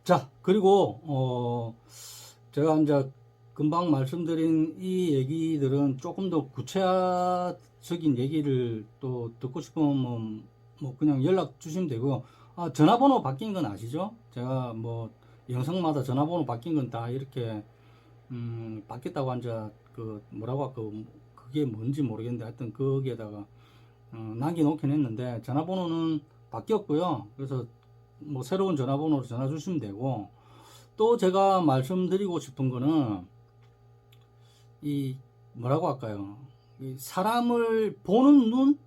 자, 그리고 제가 이제 금방 말씀드린 이 얘기들은 조금 더 구체적인 얘기를 또 듣고 싶으면 뭐 그냥 연락 주시면 되고, 전화번호 바뀐 건 아시죠? 제가 뭐 영상마다 전화번호 바뀐 건 다 이렇게 바뀌었다고 한자 그 뭐라고 할까, 그게 뭔지 모르겠는데 하여튼 거기에다가 남겨놓긴 했는데 전화번호는 바뀌었고요. 그래서 뭐 새로운 전화번호로 전화 주시면 되고, 또 제가 말씀드리고 싶은 거는 이 뭐라고 할까요? 이 사람을 보는 눈?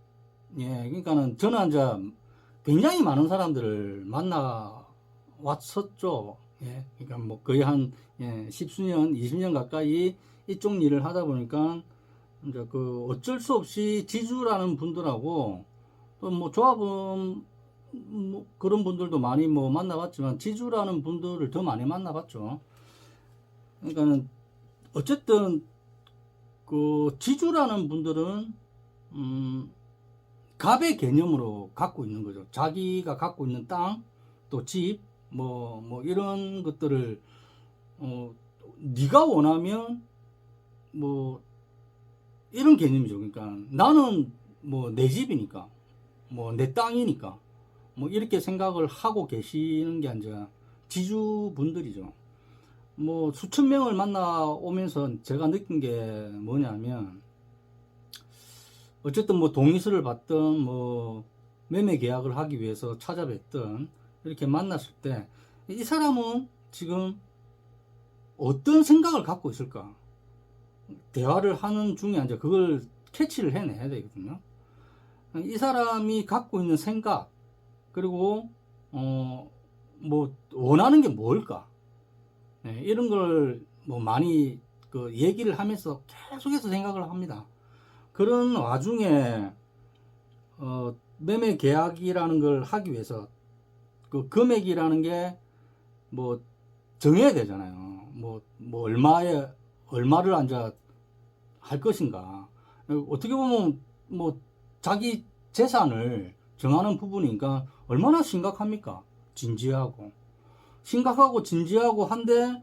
예, 그러니까는 저는 이제 굉장히 많은 사람들을 만나 왔었죠. 예, 그러니까 뭐 거의 한 십수년, 20년 가까이 이쪽 일을 하다 보니까 이제 그 어쩔 수 없이 지주라는 분들하고 또 뭐 조합은 뭐 그런 분들도 많이 뭐 만나봤지만 지주라는 분들을 더 많이 만나봤죠. 그러니까는 어쨌든 그 지주라는 분들은 갑의 개념으로 갖고 있는 거죠. 자기가 갖고 있는 땅, 또 집, 뭐 이런 것들을 네가 원하면 뭐 이런 개념이죠. 그러니까 나는 뭐 내 집이니까, 뭐 내 땅이니까, 뭐 이렇게 생각을 하고 계시는 게 이제 지주분들이죠. 뭐 수천 명을 만나 오면서 제가 느낀 게 뭐냐면, 어쨌든 뭐 동의서를 받든 뭐 매매 계약을 하기 위해서 찾아뵀든 이렇게 만났을 때 이 사람은 지금 어떤 생각을 갖고 있을까? 대화를 하는 중에 이제 그걸 캐치를 해내야 되거든요. 이 사람이 갖고 있는 생각, 그리고 뭐 원하는 게 뭘까? 네, 이런 걸 뭐 많이 그 얘기를 하면서 계속해서 생각을 합니다. 그런 와중에 매매 계약이라는 걸 하기 위해서 그 금액이라는 게 뭐 정해야 되잖아요. 뭐 얼마를 앉아 할 것인가. 어떻게 보면 뭐 자기 재산을 정하는 부분이니까 얼마나 심각합니까? 심각하고 진지하고 한데,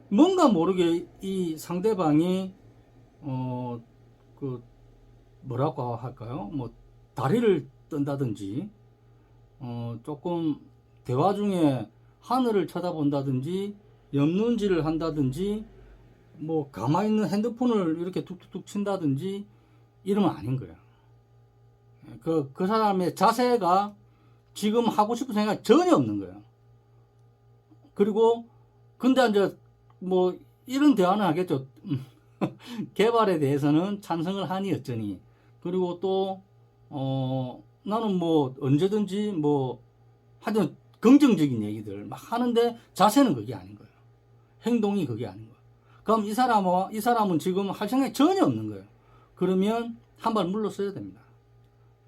뭔가 모르게 이 상대방이 그 뭐라고 할까요? 뭐 다리를 뜬다든지, 조금 대화 중에 하늘을 쳐다본다든지, 옆눈질을 한다든지, 뭐 가만히 있는 핸드폰을 이렇게 툭툭툭 친다든지 이러면 아닌 거예요. 그 사람의 자세가 지금 하고 싶은 생각이 전혀 없는 거예요. 그리고 근데 이제 뭐 이런 대화는 하겠죠. 개발에 대해서는 찬성을 하니 어쩌니. 그리고 또 나는 뭐 언제든지 뭐 하여튼 긍정적인 얘기들 막 하는데 자세는 그게 아닌 거예요. 행동이 그게 아닌 거예요. 그럼 이 사람은 지금 할 생각이 전혀 없는 거예요. 그러면 한 발 물러서야 됩니다.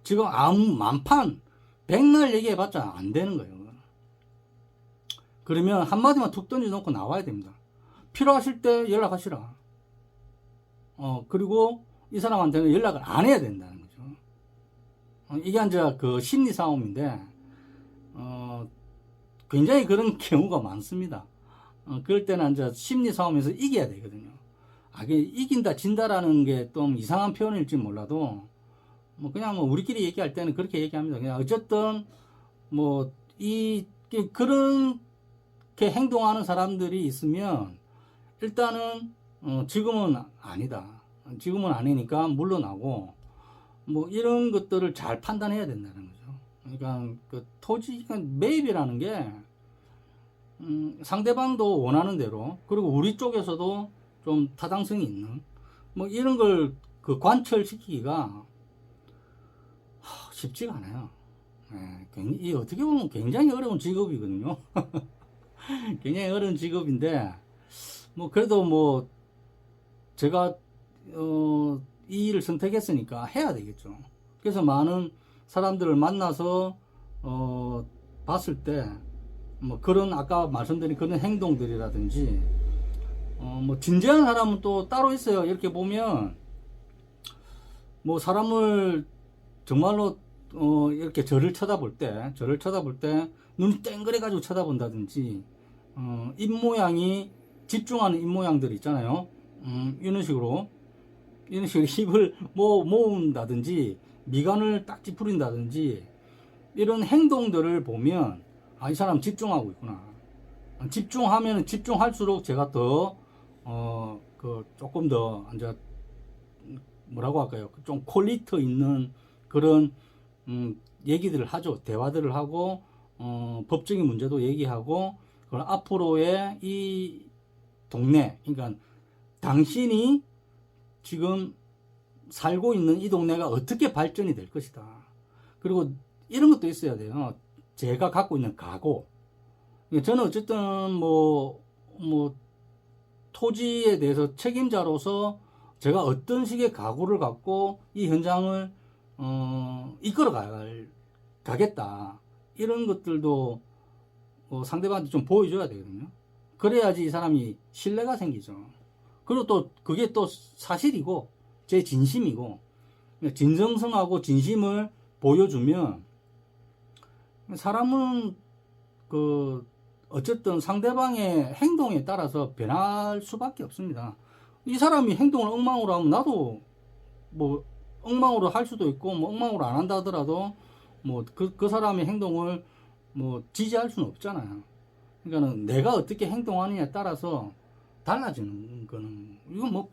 지금 아무 만판 백날 얘기해봤자 안 되는 거예요. 그러면 한마디만 툭 던져놓고 나와야 됩니다. 필요하실 때 연락하시라. 그리고 이 사람한테는 연락을 안 해야 된다는 거죠. 이게 이제 그 심리 싸움인데, 굉장히 그런 경우가 많습니다. 그럴 때는 이제 심리 싸움에서 이겨야 되거든요. 이긴다, 진다라는 게 좀 이상한 표현일지 몰라도, 뭐 그냥 뭐 우리끼리 얘기할 때는 그렇게 얘기합니다. 그냥 어쨌든 뭐 그렇게 행동하는 사람들이 있으면 일단은 지금은 아니다. 지금은 아니니까 물러나고, 뭐 이런 것들을 잘 판단해야 된다는 거죠. 그러니까 그 토지 매입이라는 게 상대방도 원하는 대로, 그리고 우리 쪽에서도 좀 타당성이 있는 뭐 이런 걸 그 관철시키기가 쉽지가 않아요. 이 어떻게 보면 굉장히 어려운 직업이거든요. 굉장히 어려운 직업인데, 뭐 그래도 뭐 제가 이 일을 선택했으니까 해야 되겠죠. 그래서 많은 사람들을 만나서 봤을 때 뭐 그런 아까 말씀드린 그런 행동들이라든지, 뭐 진지한 사람은 또 따로 있어요. 이렇게 보면 뭐 사람을 정말로 이렇게 저를 쳐다볼 때 눈이 땡그래가지고 쳐다본다든지, 입모양이 집중하는 입모양들 있잖아요. 이런 식으로 입을 모은다든지, 미간을 딱 찌푸린다든지, 이런 행동들을 보면, 아, 이 사람 집중하고 있구나. 집중하면 집중할수록 제가 더, 조금 더, 이제, 뭐라고 할까요? 좀 퀄리티 있는 그런, 얘기들을 하죠. 대화들을 하고, 법적인 문제도 얘기하고, 그럼 앞으로의 이 동네, 그러니까 당신이 지금 살고 있는 이 동네가 어떻게 발전이 될 것이다. 그리고 이런 것도 있어야 돼요. 제가 갖고 있는 각오. 저는 어쨌든 토지에 대해서 책임자로서 제가 어떤 식의 각오를 갖고 이 현장을 이끌어 가겠다. 이런 것들도 상대방한테 좀 보여줘야 되거든요. 그래야지 이 사람이 신뢰가 생기죠. 그리고 또 그게 또 사실이고 제 진심이고, 진정성하고 진심을 보여주면 사람은 어쨌든 상대방의 행동에 따라서 변할 수밖에 없습니다. 이 사람이 행동을 엉망으로 하면 나도 뭐 엉망으로 할 수도 있고, 뭐 엉망으로 안 한다 하더라도 그 사람의 행동을 지지할 수는 없잖아요. 그러니까는 내가 어떻게 행동하느냐에 따라서 달라지는 거는, 이건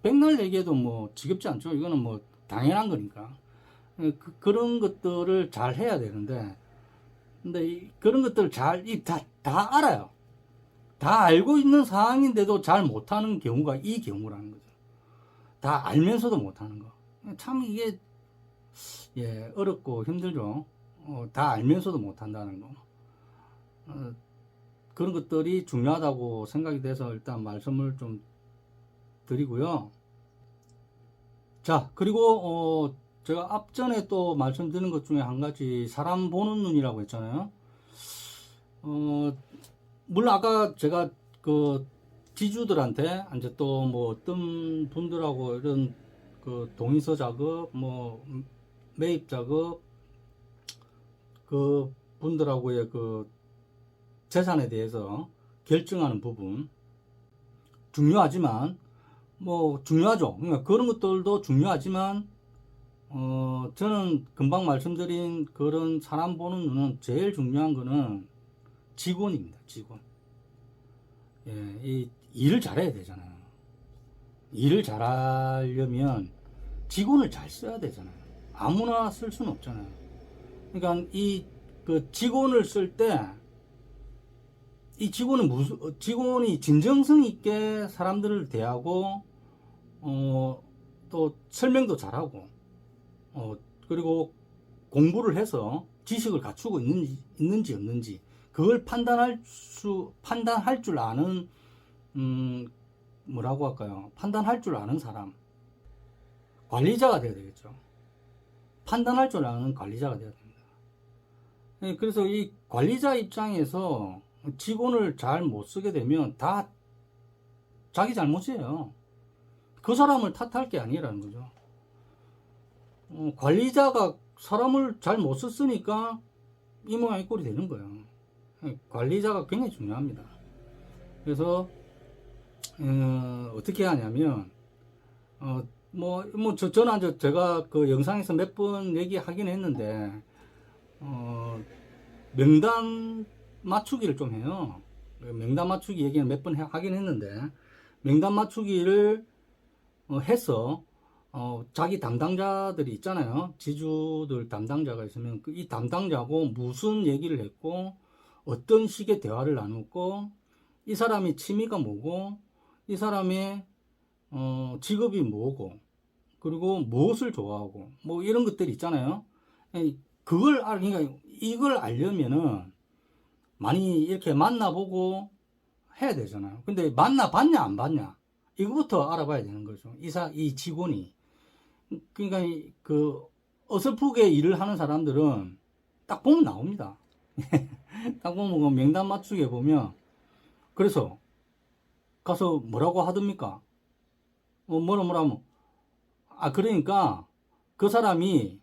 백날 얘기해도 지겹지 않죠. 이거는 당연한 거니까. 그런 것들을 잘 해야 되는데, 근데 그런 것들을 다 알아요. 다 알고 있는 상황인데도 잘 못하는 경우가 이 경우라는 거죠. 다 알면서도 못하는 거. 참 이게, 어렵고 힘들죠. 다 알면서도 못한다는 거. 그런 것들이 중요하다고 생각이 돼서 일단 말씀을 좀 드리고요. 자, 그리고 제가 앞전에 또 말씀드린 것 중에 한 가지, 사람 보는 눈이라고 했잖아요. 물론 아까 제가 지주들한테 이제 또 어떤 분들하고 이런 동의서 작업, 매입 작업, 그 분들하고의 재산에 대해서 결정하는 부분 중요하지만, 중요하죠. 그러니까 그런 것들도 중요하지만, 저는 금방 말씀드린 그런 사람 보는 눈은 제일 중요한 거는 직원입니다. 직원. 이 일을 잘해야 되잖아요. 일을 잘하려면 직원을 잘 써야 되잖아요. 아무나 쓸 수는 없잖아요. 그러니까 직원을 쓸 때, 이 직원이 진정성 있게 사람들을 대하고, 또 설명도 잘하고, 그리고 공부를 해서 지식을 갖추고 있는지 없는지, 그걸 판단할 줄 아는, 뭐라고 할까요? 판단할 줄 아는 사람. 관리자가 돼야 되겠죠. 판단할 줄 아는 관리자가 돼야 됩니다. 그래서 이 관리자 입장에서 직원을 잘 못 쓰게 되면 다 자기 잘못이에요. 그 사람을 탓할 게 아니라는 거죠. 관리자가 사람을 잘 못 썼으니까 이 모양 이 꼴이 되는 거예요. 관리자가 굉장히 중요합니다. 그래서 어떻게 하냐면, 저는 제가 그 영상에서 몇 번 얘기하긴 했는데, 명단 맞추기를 좀 해요. 명단 맞추기 얘기는 몇 번 하긴 했는데, 명단 맞추기를 해서 자기 담당자들이 있잖아요. 지주들 담당자가 있으면 이 담당자하고 무슨 얘기를 했고, 어떤 식의 대화를 나눴고, 이 사람이 취미가 뭐고, 이 사람의 직업이 뭐고, 그리고 무엇을 좋아하고, 이런 것들이 있잖아요. 그러니까 이걸 알려면은 많이 이렇게 만나보고 해야 되잖아요. 근데 만나봤냐 안 봤냐, 이거부터 알아봐야 되는 거죠. 이 직원이. 그러니까 어설프게 일을 하는 사람들은 딱 보면 나옵니다. 딱 보면 명단 맞추기에 보면, 그래서 가서 뭐라고 하던니까? 뭐라면, 그러니까 그 사람이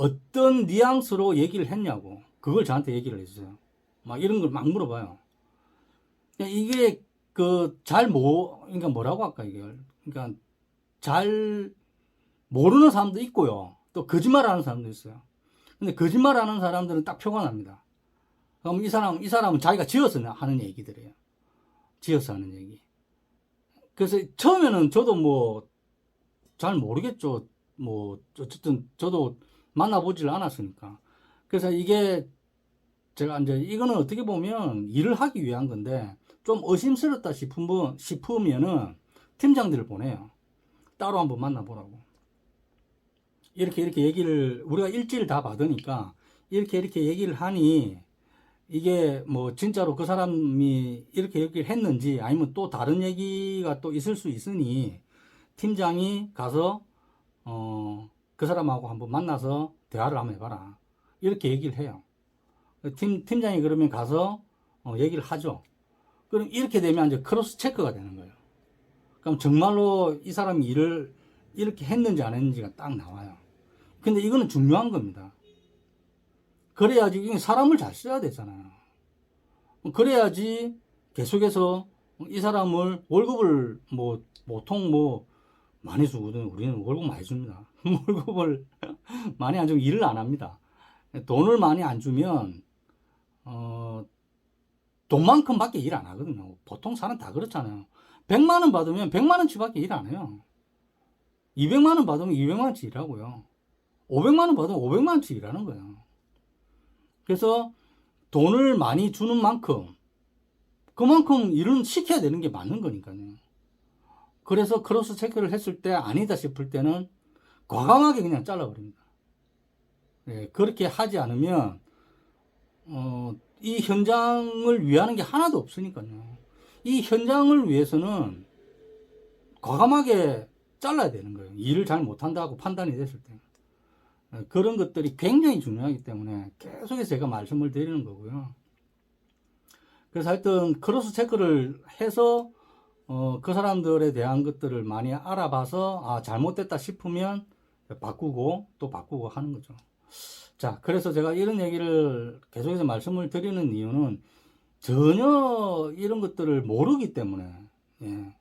어떤 뉘앙스로 얘기를 했냐고 그걸 저한테 얘기를 해주세요. 막 이런 걸 막 물어봐요. 이게 그러니까 뭐라고 할까 이걸. 그러니까 잘 모르는 사람도 있고요. 또 거짓말하는 사람도 있어요. 근데 거짓말하는 사람들은 딱 표가 납니다. 그럼 이 사람은 자기가 지어서 하는 얘기들이에요. 지어서 하는 얘기. 그래서 처음에는 저도 뭐 잘 모르겠죠. 뭐 어쨌든 저도 만나보질 않았으니까. 그래서 이게 제가 이제 이거는 어떻게 보면 일을 하기 위한 건데 좀 의심스럽다 싶으면은 팀장들을 보내요. 따로 한번 만나보라고. 이렇게 얘기를 우리가 일지를 다 받으니까 이렇게 얘기를 하니 이게 뭐 진짜로 그 사람이 이렇게 얘기를 했는지 아니면 또 다른 얘기가 또 있을 수 있으니 팀장이 가서 그 사람하고 한번 만나서 대화를 한번 해봐라. 이렇게 얘기를 해요. 팀장이 그러면 가서 얘기를 하죠. 그럼 이렇게 되면 이제 크로스 체크가 되는 거예요. 그럼 정말로 이 사람이 일을 이렇게 했는지 안 했는지가 딱 나와요. 근데 이거는 중요한 겁니다. 그래야지 사람을 잘 써야 되잖아요. 그래야지 계속해서 이 사람을 월급을 뭐 보통 뭐 많이 주거든. 우리는 월급 많이 줍니다. 월급을 많이 안 주면 일을 안 합니다. 돈을 많이 안 주면 돈만큼밖에 일 안 하거든요. 보통 사람 다 그렇잖아요. 100만 원 받으면 100만 원치밖에 일 안 해요. 200만 원 받으면 200만 원치 일하고요. 500만 원 받으면 500만 원치 일하는 거예요. 그래서 돈을 많이 주는 만큼 그만큼 일은 시켜야 되는 게 맞는 거니까요. 그래서 크로스 체크를 했을 때 아니다 싶을 때는 과감하게 그냥 잘라버립니다. 예, 그렇게 하지 않으면 이 현장을 위하는 게 하나도 없으니까요. 이 현장을 위해서는 과감하게 잘라야 되는 거예요. 일을 잘 못한다고 판단이 됐을 때. 그런 것들이 굉장히 중요하기 때문에 계속해서 제가 말씀을 드리는 거고요. 그래서 하여튼 크로스 체크를 해서 그 사람들에 대한 것들을 많이 알아봐서 잘못됐다 싶으면 바꾸고 또 바꾸고 하는 거죠. 자, 그래서 제가 이런 얘기를 계속해서 말씀을 드리는 이유는 전혀 이런 것들을 모르기 때문에 예,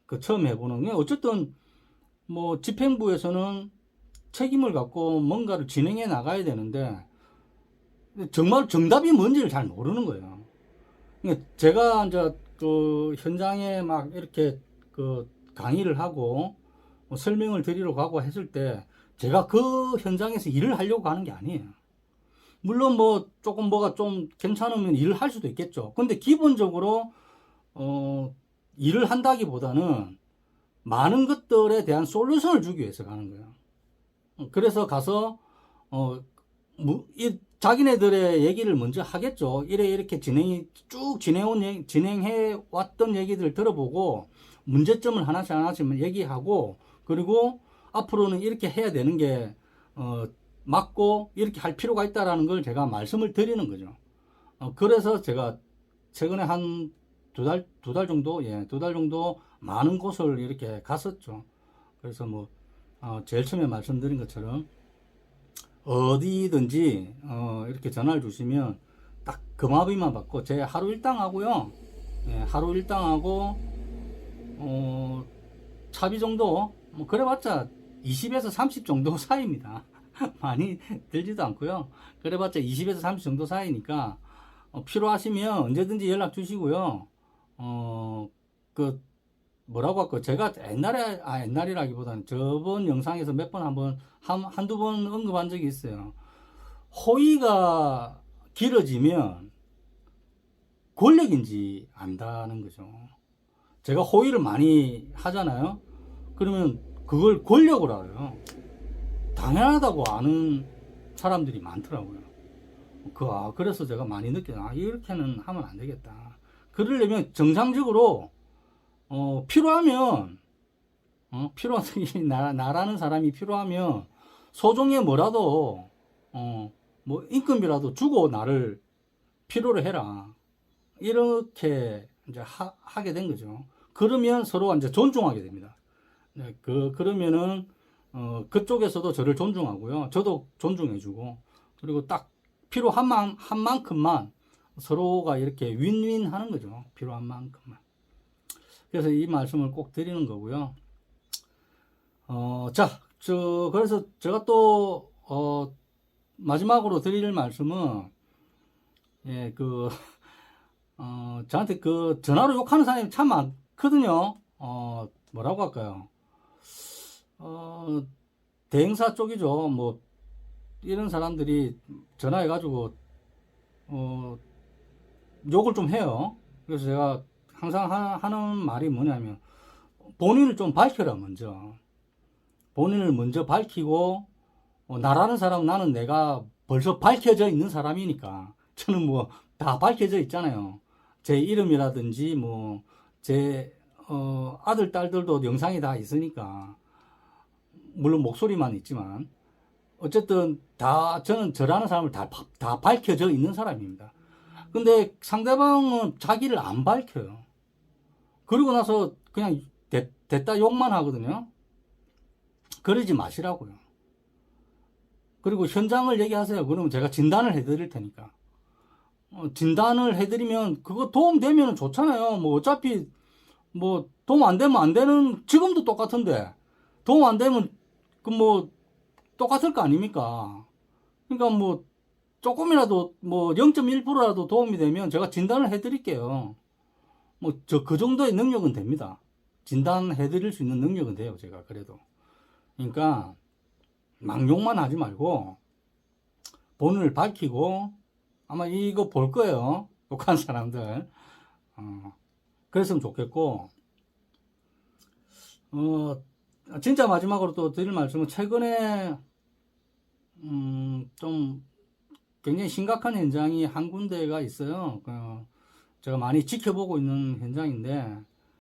그 처음 해보는 게 어쨌든 뭐 집행부에서는 책임을 갖고 뭔가를 진행해 나가야 되는데 정말 정답이 뭔지를 잘 모르는 거예요. 그러니까 제가 이제 그 현장에 막 이렇게 그 강의를 하고 뭐 설명을 드리러 가고 했을 때 제가 그 현장에서 일을 하려고 하는 게 아니에요. 물론 뭐 조금 뭐가 좀 괜찮으면 일을 할 수도 있겠죠. 근데 기본적으로 일을 한다기보다는 많은 것들에 대한 솔루션을 주기 위해서 가는 거예요. 그래서 가서 자기네들의 얘기를 먼저 하겠죠. 이렇게 진행해 왔던 얘기들을 들어보고 문제점을 하나씩 얘기하고 그리고 앞으로는 이렇게 해야 되는 게 맞고 이렇게 할 필요가 있다라는 걸 제가 말씀을 드리는 거죠. 그래서 제가 최근에 한 두 달 정도, 예, 2달 정도 많은 곳을 이렇게 갔었죠. 그래서 뭐 제일 처음에 말씀드린 것처럼 어디든지 이렇게 전화를 주시면 딱 금화비만 받고 제 하루 일당하고요. 예, 하루 일당하고 차비 정도 뭐 그래봤자 20에서 30 정도 사이입니다. 많이 들지도 않고요. 그래봤자 20에서 30 정도 사이니까 필요하시면 언제든지 연락 주시고요. 그 뭐라고 할까? 제가 옛날이라기보다는 저번 영상에서 몇 번 한두 번 언급한 적이 있어요. 호의가 길어지면 권력인지 안다는 거죠. 제가 호의를 많이 하잖아요. 그러면 그걸 권력으로 알아요. 당연하다고 아는 사람들이 많더라고요. 그래서 제가 많이 느껴요. 이렇게는 하면 안 되겠다. 그러려면 정상적으로 필요하면 나라는 사람이 필요하면 소정에 뭐라도 뭐 인건비라도 주고 나를 필요로 해라. 이렇게 이제 하게 된 거죠. 그러면 서로 이제 존중하게 됩니다. 네, 그러면은 그쪽에서도 저를 존중하고요. 저도 존중해주고, 그리고 딱 필요한 한 만큼만 서로가 이렇게 윈윈 하는 거죠. 필요한 만큼만. 그래서 이 말씀을 꼭 드리는 거고요. 자, 그래서 제가 또, 마지막으로 드릴 말씀은, 예, 저한테 전화로 욕하는 사람이 참 많거든요. 뭐라고 할까요? 대행사 쪽이죠. 뭐, 이런 사람들이 전화해가지고, 욕을 좀 해요. 그래서 제가 항상 하는 말이 뭐냐면, 본인을 좀 밝혀라, 먼저. 본인을 먼저 밝히고, 나라는 사람 나는 내가 벌써 밝혀져 있는 사람이니까, 저는 뭐, 다 밝혀져 있잖아요. 제 이름이라든지, 뭐, 제, 아들, 딸들도 영상이 다 있으니까, 물론 목소리만 있지만, 어쨌든 저는 저라는 사람을 다 밝혀져 있는 사람입니다. 근데 상대방은 자기를 안 밝혀요. 그러고 나서 그냥 됐다 욕만 하거든요. 그러지 마시라고요. 그리고 현장을 얘기하세요. 그러면 제가 진단을 해드릴 테니까. 진단을 해드리면 그거 도움 되면 좋잖아요. 뭐 어차피 뭐 도움 안 되면 안 되는, 지금도 똑같은데 도움 안 되면 그 뭐 똑같을 거 아닙니까? 그러니까 뭐 조금이라도 뭐 0.1%라도 도움이 되면 제가 진단을 해드릴게요. 뭐 그 정도의 능력은 됩니다. 진단해드릴 수 있는 능력은 돼요. 제가 그래도. 그러니까 망욕만 하지 말고 본인을 밝히고, 아마 이거 볼 거예요. 욕한 사람들. 그랬으면 좋겠고, 진짜 마지막으로 또 드릴 말씀은, 최근에 좀 굉장히 심각한 현장이 한 군데가 있어요. 제가 많이 지켜보고 있는 현장인데,